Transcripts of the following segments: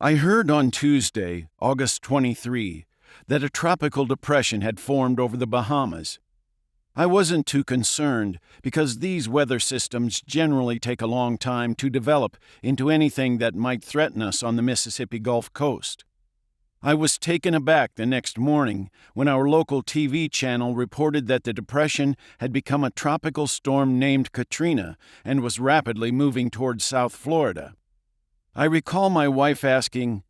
I heard on Tuesday, August 23, that a tropical depression had formed over the Bahamas. I wasn't too concerned because these weather systems generally take a long time to develop into anything that might threaten us on the Mississippi Gulf Coast. I was taken aback the next morning when our local TV channel reported that the depression had become a tropical storm named Katrina and was rapidly moving towards South Florida. I recall my wife asking,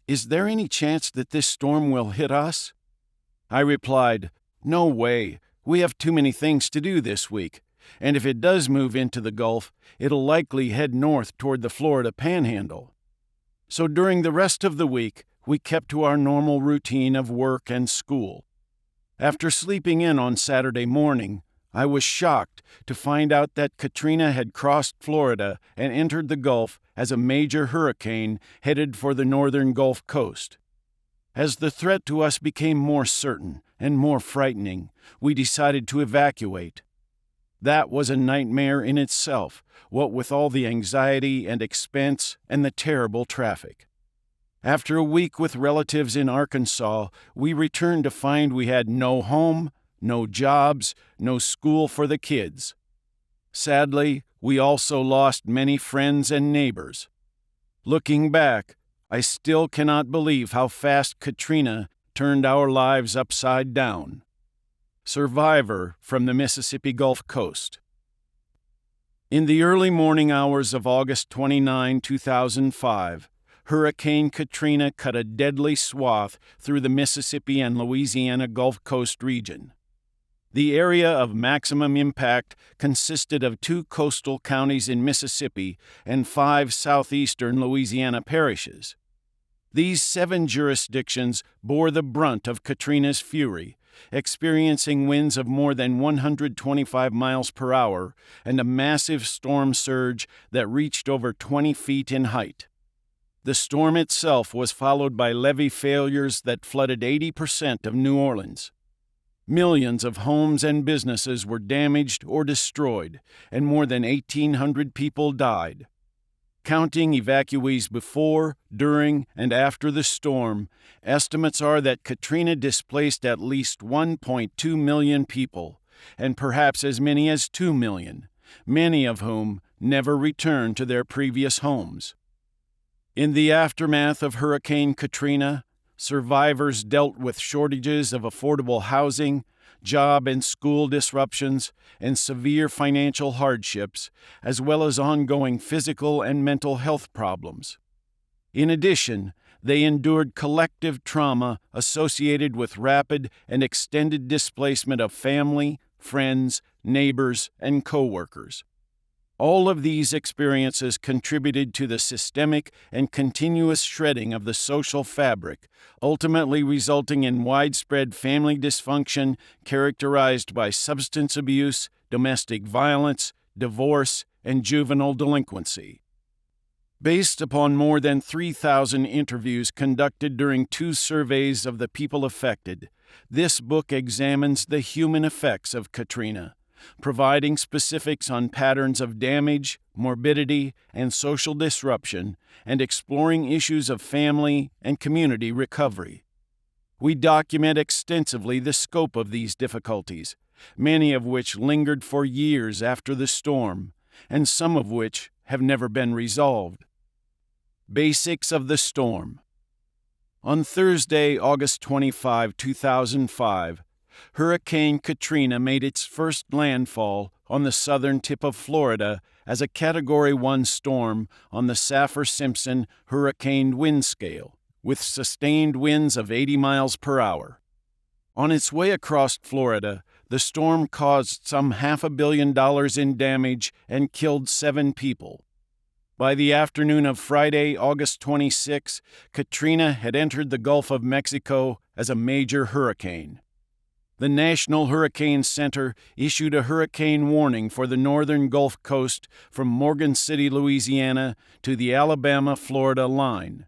"Is there any chance that this storm will hit us?" I replied, "No way. We have too many things to do this week, and if it does move into the Gulf, it'll likely head north toward the Florida Panhandle." So during the rest of the week, we kept to our normal routine of work and school. After sleeping in on Saturday morning, I was shocked to find out that Katrina had crossed Florida and entered the Gulf as a major hurricane headed for the northern Gulf Coast. As the threat to us became more certain and more frightening, we decided to evacuate. That was a nightmare in itself, what with all the anxiety and expense and the terrible traffic. After a week with relatives in Arkansas, we returned to find we had no home, no jobs, no school for the kids. Sadly, we also lost many friends and neighbors. Looking back, I still cannot believe how fast Katrina turned our lives upside down. Survivor from the Mississippi Gulf Coast. In the early morning hours of August 29, 2005, Hurricane Katrina cut a deadly swath through the Mississippi and Louisiana Gulf Coast region. The area of maximum impact consisted of 2 coastal counties in Mississippi and 5 southeastern Louisiana parishes. These 7 jurisdictions bore the brunt of Katrina's fury, experiencing winds of more than 125 miles per hour and a massive storm surge that reached over 20 feet in height. The storm itself was followed by levee failures that flooded 80% of New Orleans. Millions of homes and businesses were damaged or destroyed, and more than 1,800 people died. Counting evacuees before, during, and after the storm, estimates are that Katrina displaced at least 1.2 million people, and perhaps as many as 2 million, many of whom never returned to their previous homes. In the aftermath of Hurricane Katrina, survivors dealt with shortages of affordable housing, job and school disruptions, and severe financial hardships, as well as ongoing physical and mental health problems. In addition, they endured collective trauma associated with rapid and extended displacement of family, friends, neighbors, and coworkers. All of these experiences contributed to the systemic and continuous shredding of the social fabric, ultimately resulting in widespread family dysfunction characterized by substance abuse, domestic violence, divorce, and juvenile delinquency. Based upon more than 3,000 interviews conducted during 2 surveys of the people affected, this book examines the human effects of Katrina, providing specifics on patterns of damage, morbidity, and social disruption, and exploring issues of family and community recovery. We document extensively the scope of these difficulties, many of which lingered for years after the storm, and some of which have never been resolved. Basics of the storm. On Thursday, August 25, 2005, Hurricane Katrina made its first landfall on the southern tip of Florida as a Category 1 storm on the Saffir-Simpson hurricane wind scale, with sustained winds of 80 miles per hour. On its way across Florida, the storm caused some $500 million in damage and killed 7 people. By the afternoon of Friday, August 26, Katrina had entered the Gulf of Mexico as a major hurricane. The National Hurricane Center issued a hurricane warning for the northern Gulf Coast from Morgan City, Louisiana, to the Alabama-Florida line.